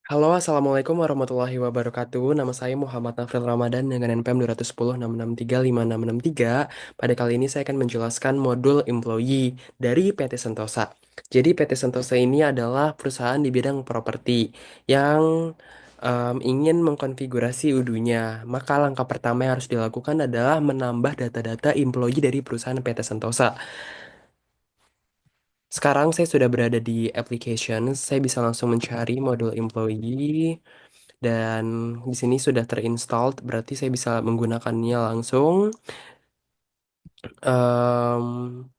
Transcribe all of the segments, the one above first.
Halo, Assalamualaikum warahmatullahi wabarakatuh. Nama saya Muhammad Nafril Ramadan dengan NPM 210663663. Pada kali ini saya akan menjelaskan modul employee dari PT Sentosa. Jadi PT Sentosa ini adalah perusahaan di bidang properti yang ingin mengkonfigurasi UDU-nya. Maka langkah pertama yang harus dilakukan adalah menambah data-data employee dari perusahaan PT Sentosa. Sekarang saya sudah berada di application, saya bisa langsung mencari modul employee. Dan di sini sudah terinstall, berarti saya bisa menggunakannya langsung. Em,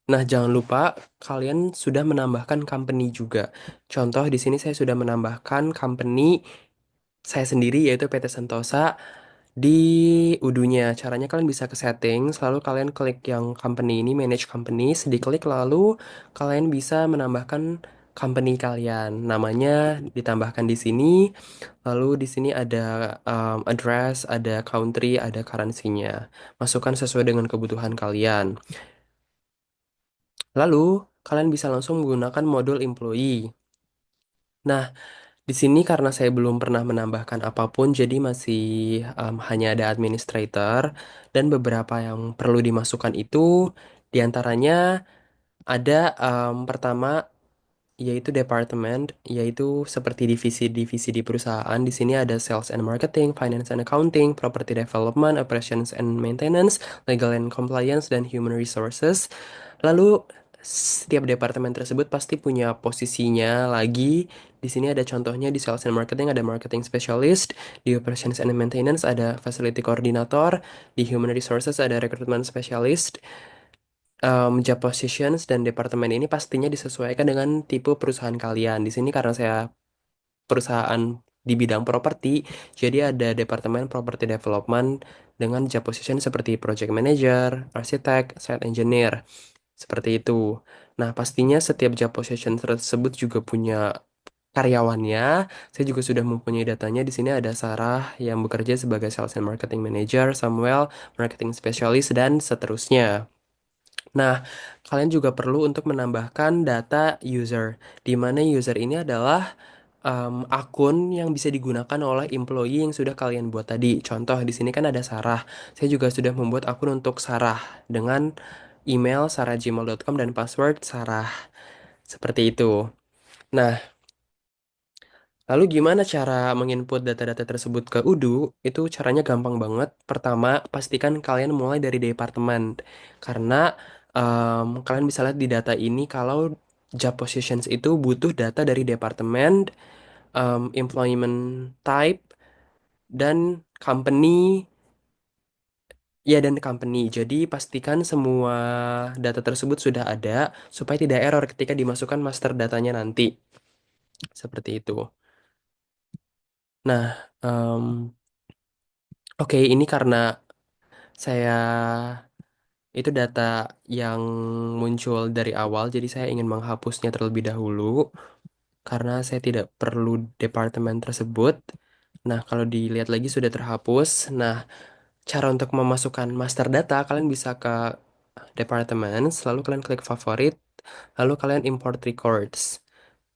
nah, jangan lupa kalian sudah menambahkan company juga. Contoh di sini saya sudah menambahkan company saya sendiri yaitu PT Sentosa di udunya. Caranya kalian bisa ke setting, lalu kalian klik yang company ini, manage companies, diklik lalu kalian bisa menambahkan company kalian. Namanya ditambahkan di sini. Lalu di sini ada address, ada country, ada currency-nya. Masukkan sesuai dengan kebutuhan kalian. Lalu kalian bisa langsung menggunakan modul employee. Nah, di sini karena saya belum pernah menambahkan apapun, jadi masih hanya ada administrator dan beberapa yang perlu dimasukkan itu diantaranya ada pertama yaitu departemen, yaitu seperti divisi-divisi di perusahaan. Di sini ada sales and marketing, finance and accounting, property development, operations and maintenance, legal and compliance, dan human resources. Lalu setiap departemen tersebut pasti punya posisinya lagi. Di sini ada contohnya di sales and marketing ada marketing specialist, di operations and maintenance ada facility coordinator, di human resources ada recruitment specialist. Job positions dan departemen ini pastinya disesuaikan dengan tipe perusahaan kalian. Di sini karena saya perusahaan di bidang properti, jadi ada departemen property development dengan job position seperti project manager, arsitek, site engineer, seperti itu. Nah, pastinya setiap job position tersebut juga punya karyawannya. Saya juga sudah mempunyai datanya. Di sini ada Sarah yang bekerja sebagai sales and marketing manager, Samuel marketing specialist dan seterusnya. Nah, kalian juga perlu untuk menambahkan data user, di mana user ini adalah akun yang bisa digunakan oleh employee yang sudah kalian buat tadi. Contoh di sini kan ada Sarah. Saya juga sudah membuat akun untuk Sarah dengan email sarah@gmail.com dan password Sarah. Seperti itu. Nah, lalu gimana cara menginput data-data tersebut ke Udu? Itu caranya gampang banget. Pertama, pastikan kalian mulai dari departemen. Karena kalian bisa lihat di data ini kalau job positions itu butuh data dari departemen, employment type, dan company. Ya, dan company. Jadi pastikan semua data tersebut sudah ada supaya tidak error ketika dimasukkan master datanya nanti. Seperti itu. Nah, oke, ini karena saya itu data yang muncul dari awal, jadi saya ingin menghapusnya terlebih dahulu karena saya tidak perlu departemen tersebut. Nah, kalau dilihat lagi sudah terhapus. Nah, cara untuk memasukkan master data, kalian bisa ke departemen, lalu kalian klik favorit, lalu kalian import records.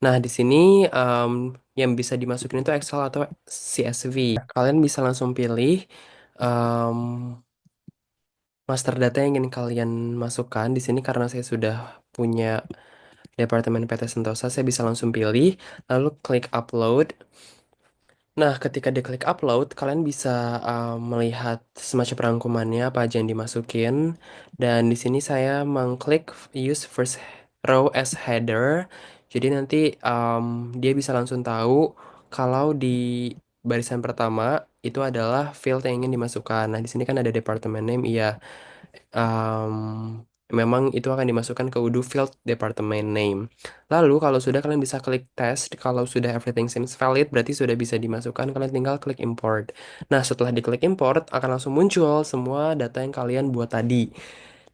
Nah, di sini yang bisa dimasukin itu Excel atau CSV. Kalian bisa langsung pilih em, master data yang ingin kalian masukkan. Di sini karena saya sudah punya Departemen PT Sentosa, saya bisa langsung pilih, lalu klik upload. Nah, ketika diklik upload, kalian bisa melihat semacam rangkumannya apa aja yang dimasukin. Dan di sini saya mengklik use first row as header. Jadi nanti dia bisa langsung tahu kalau di barisan pertama itu adalah field yang ingin dimasukkan. Nah, di sini kan ada department name, iya. Em, Memang itu akan dimasukkan ke Udo Field Department Name. Lalu kalau sudah kalian bisa klik test, kalau sudah everything seems valid berarti sudah bisa dimasukkan, kalian tinggal klik import. Nah, setelah diklik import akan langsung muncul semua data yang kalian buat tadi.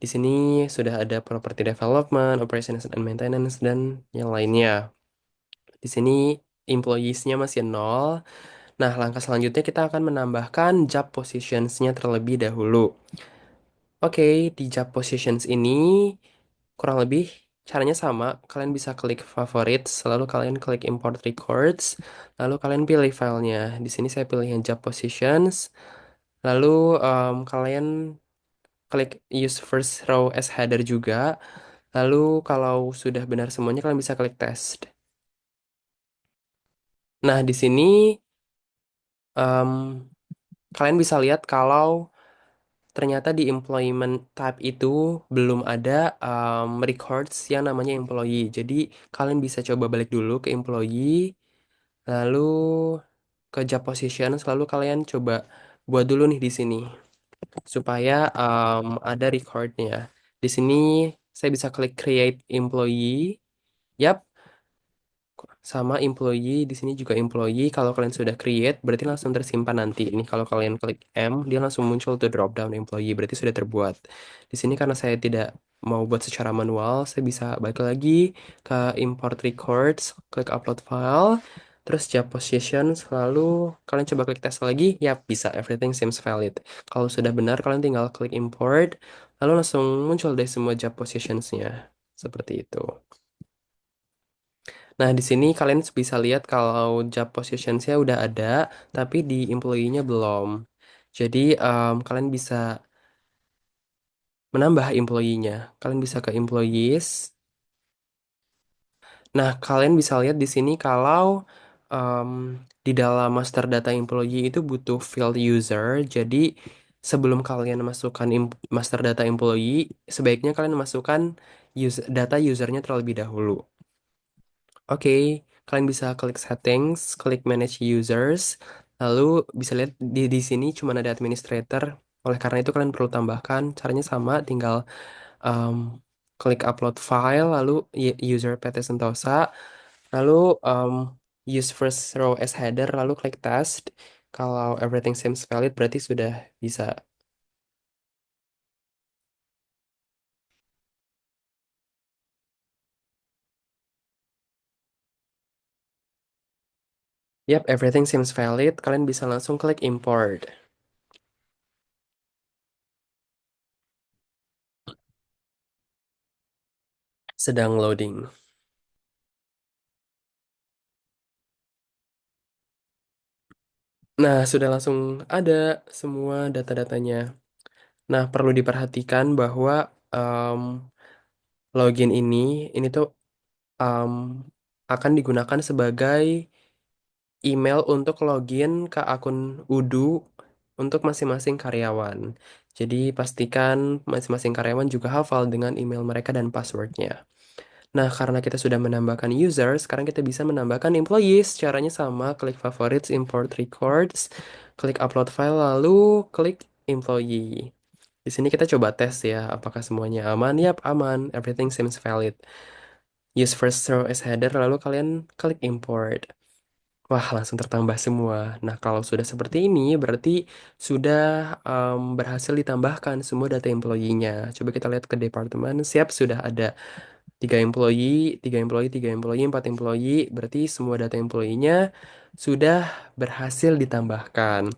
Di sini sudah ada property development, operations and maintenance dan yang lainnya. Di sini employees-nya masih nol. Nah, langkah selanjutnya kita akan menambahkan job positions-nya terlebih dahulu. Oke, di job positions ini kurang lebih Caranya sama, kalian bisa klik favorites, lalu kalian klik import records, lalu kalian pilih filenya. Di sini saya pilih yang job positions, lalu kalian klik use first row as header juga. Lalu kalau sudah benar semuanya, kalian bisa klik test. Nah, di sini em, kalian bisa lihat kalau ternyata di employment tab itu belum ada records yang namanya employee. Jadi kalian bisa coba balik dulu ke employee, lalu ke job position, lalu kalian coba buat dulu nih di sini supaya ada recordnya. Di sini saya bisa klik create employee. Yap, sama employee di sini juga employee. Kalau kalian sudah create berarti langsung tersimpan nanti. Ini kalau kalian klik M dia langsung muncul tuh drop down employee berarti sudah terbuat. Di sini karena saya tidak mau buat secara manual, saya bisa balik lagi ke import records, klik upload file, terus job position, lalu kalian coba klik tes lagi, ya bisa everything seems valid. Kalau sudah benar kalian tinggal klik import, lalu langsung muncul deh semua job positionsnya. Seperti itu. Nah, di sini kalian bisa lihat kalau job positionsnya udah ada, tapi di employee-nya belum. Jadi, kalian bisa menambah employee-nya. Kalian bisa ke employees. Nah, kalian bisa lihat di sini kalau em, di dalam master data employee itu butuh field user. Jadi, sebelum kalian masukkan master data employee, sebaiknya kalian masukkan data usernya terlebih dahulu. Oke, kalian bisa klik settings, klik manage users, lalu bisa lihat di sini cuma ada administrator. Oleh karena itu kalian perlu tambahkan. Caranya sama, tinggal um, klik upload file, lalu user PT Sentosa, lalu um, use first row as header, lalu klik test. Kalau everything seems valid, berarti sudah bisa. Yap, everything seems valid. Kalian bisa langsung klik import. Sedang loading. Nah, sudah langsung ada semua data-datanya. Nah, perlu diperhatikan bahwa em, login ini tuh em, akan digunakan sebagai email untuk login ke akun Udu untuk masing-masing karyawan. Jadi, pastikan masing-masing karyawan juga hafal dengan email mereka dan passwordnya. Nah, karena kita sudah menambahkan user, sekarang kita bisa menambahkan employees. Caranya sama, klik favorites, import records, klik upload file, lalu klik employee. Di sini kita coba tes ya, apakah semuanya aman? Yap, aman. Everything seems valid. Use first row as header, lalu kalian klik import. Wah, langsung tertambah semua. Nah, kalau sudah seperti ini, berarti sudah berhasil ditambahkan semua data employee-nya. Coba kita lihat ke departemen. Siap, sudah ada 3 employee, 3 employee, 3 employee, 4 employee. Berarti semua data employee-nya sudah berhasil ditambahkan.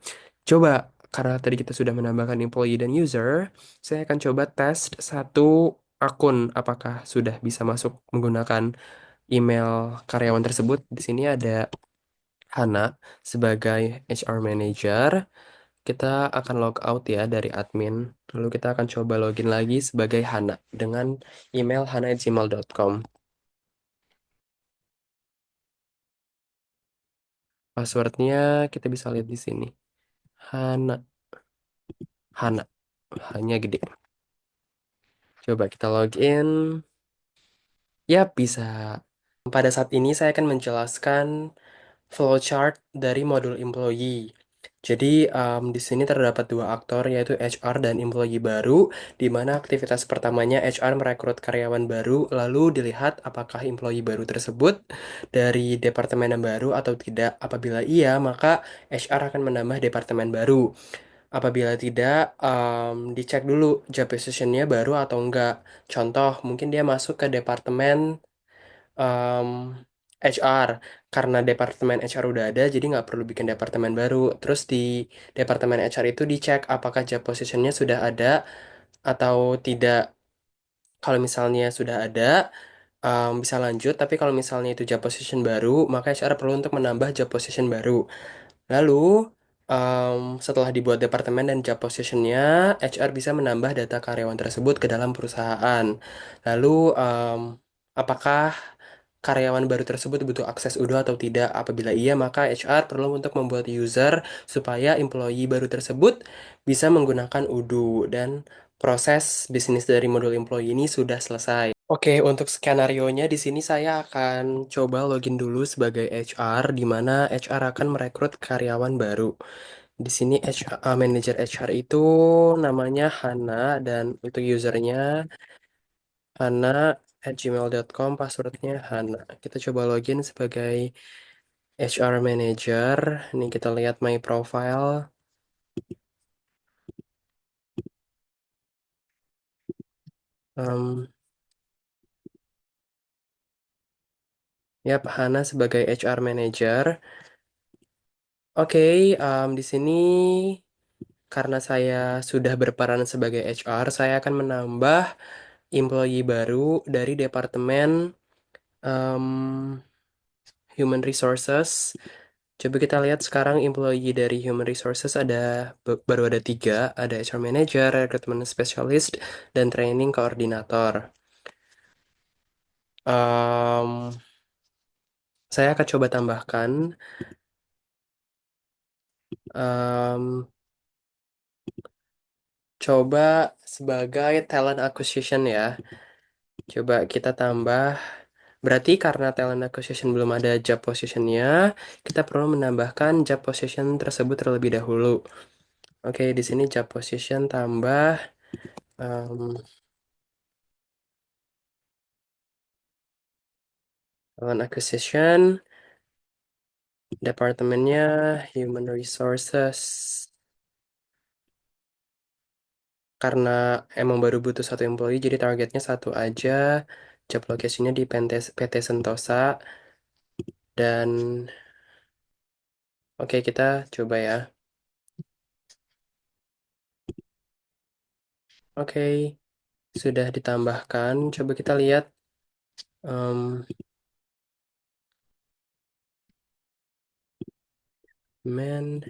Coba, karena tadi kita sudah menambahkan employee dan user, saya akan coba tes satu akun apakah sudah bisa masuk menggunakan email karyawan tersebut. Di sini ada Hana sebagai HR Manager. Kita akan log out ya dari admin. Lalu kita akan coba login lagi sebagai Hana dengan email hana@gmail.com. Passwordnya kita bisa lihat di sini. Hana, Hana, hanya gede. Coba kita login. Ya, bisa. Pada saat ini saya akan menjelaskan flowchart dari modul employee. Jadi, di sini terdapat dua aktor, yaitu HR dan employee baru, di mana aktivitas pertamanya HR merekrut karyawan baru, lalu dilihat apakah employee baru tersebut dari departemen yang baru atau tidak. Apabila iya, maka HR akan menambah departemen baru. Apabila tidak, dicek dulu job position-nya baru atau enggak. Contoh, mungkin dia masuk ke departemen um, HR karena departemen HR udah ada jadi nggak perlu bikin departemen baru terus di departemen HR itu dicek apakah job positionnya sudah ada atau tidak. Kalau misalnya sudah ada bisa lanjut, tapi kalau misalnya itu job position baru, maka HR perlu untuk menambah job position baru. Lalu, setelah dibuat departemen dan job positionnya, HR bisa menambah data karyawan tersebut ke dalam perusahaan. Lalu, apakah karyawan baru tersebut butuh akses UDO atau tidak? Apabila iya, maka HR perlu untuk membuat user supaya employee baru tersebut bisa menggunakan UDO dan proses bisnis dari modul employee ini sudah selesai. Oke, untuk skenario-nya di sini saya akan coba login dulu sebagai HR, di mana HR akan merekrut karyawan baru. Di sini manajer HR itu namanya Hana dan untuk usernya hana@gmail.com, passwordnya Hana. Kita coba login sebagai HR manager. Ini kita lihat my profile. Em, Yap, Hana sebagai HR manager. Oke, di sini karena saya sudah berperan sebagai HR, saya akan menambah employee baru dari departemen em, Human Resources. Coba kita lihat sekarang employee dari Human Resources baru ada tiga, ada HR Manager, Recruitment Specialist, dan Training Coordinator. Em, saya akan coba tambahkan em, coba sebagai talent acquisition ya. Coba kita tambah. Berarti karena talent acquisition belum ada job positionnya, kita perlu menambahkan job position tersebut terlebih dahulu. Oke, di sini job position tambah em, talent acquisition, departemennya human resources. Karena emang baru butuh satu employee, jadi targetnya satu aja. Job location-nya di PT Sentosa. Dan oke, kita coba ya. Oke, sudah ditambahkan. Coba kita lihat. em, Man,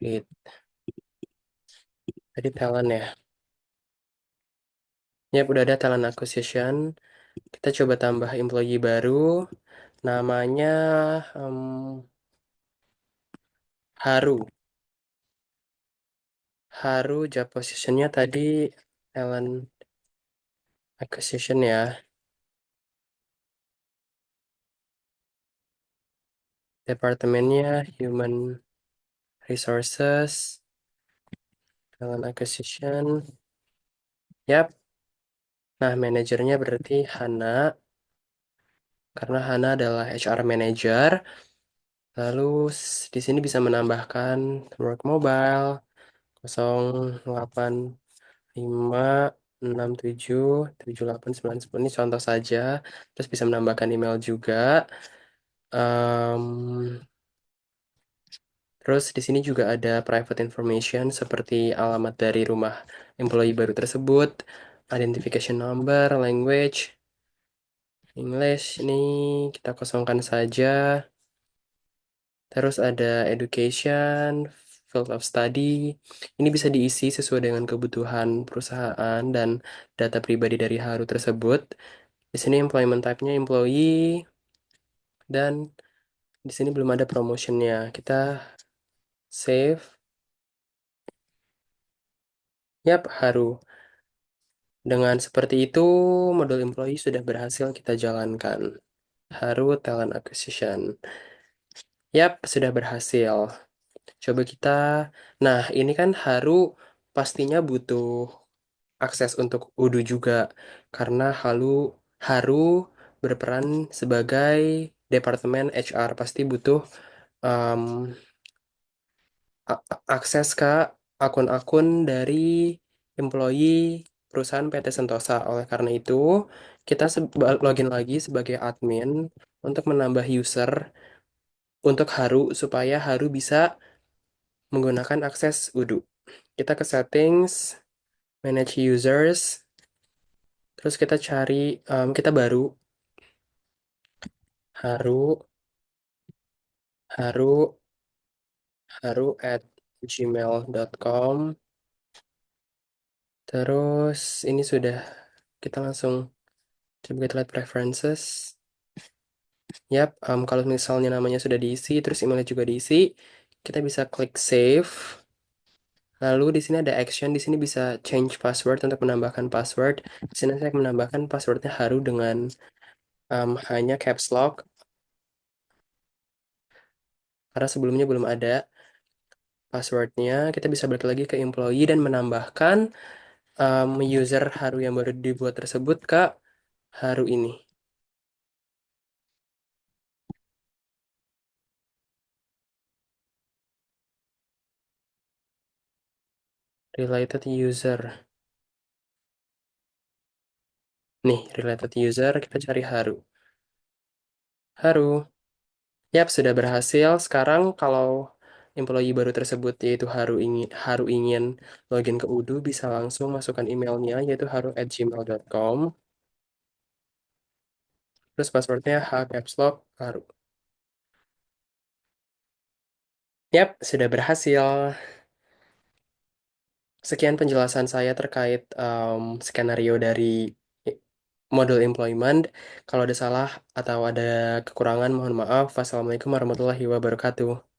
it. Tadi talent ya. Ya, udah ada talent acquisition. Kita coba tambah employee baru. Namanya em, Haru. Haru job positionnya tadi talent acquisition ya. Departemennya human resources, talent acquisition. Yap. Nah, manajernya berarti Hana. Karena Hana adalah HR manager. Lalu di sini bisa menambahkan work mobile 0856 778 910 ini contoh saja. Terus bisa menambahkan email juga. Em, Terus di sini juga ada private information seperti alamat dari rumah employee baru tersebut, identification number, language, English. Ini kita kosongkan saja. Terus ada education, field of study. Ini bisa diisi sesuai dengan kebutuhan perusahaan dan data pribadi dari Haru tersebut. Di sini employment type-nya employee dan di sini belum ada promotionnya. Kita save. Yap, Haru. Dengan seperti itu, modul employee sudah berhasil kita jalankan. Haru Talent Acquisition. Yap, sudah berhasil. Coba kita. Nah, ini kan Haru pastinya butuh akses untuk Udu juga. Karena Haru berperan sebagai Departemen HR. Pasti butuh um, akses ke akun-akun dari employee perusahaan PT Sentosa. Oleh karena itu, kita login lagi sebagai admin untuk menambah user untuk Haru supaya Haru bisa menggunakan akses Udu. Kita ke settings, manage users, terus kita cari, kita baru, haru, haru, haru@gmail.com. Terus ini sudah, kita langsung coba kita lihat preferences. Yap, kalau misalnya namanya sudah diisi, terus emailnya juga diisi, kita bisa klik save. Lalu di sini ada action, di sini bisa change password untuk menambahkan password. Di sini saya menambahkan passwordnya Haru dengan hanya caps lock karena sebelumnya belum ada passwordnya. Kita bisa balik lagi ke employee dan menambahkan user Haru yang baru dibuat tersebut ke Haru ini. Related user. Nih, related user, kita cari Haru. Haru. Yap, sudah berhasil. Sekarang kalau employee baru tersebut yaitu Haru ingin login ke Udu bisa langsung masukkan emailnya yaitu haru@gmail.com. Terus passwordnya H caps lock Haru. Yap, sudah berhasil. Sekian penjelasan saya terkait skenario dari i- model employment. Kalau ada salah atau ada kekurangan, mohon maaf. Wassalamualaikum warahmatullahi wabarakatuh.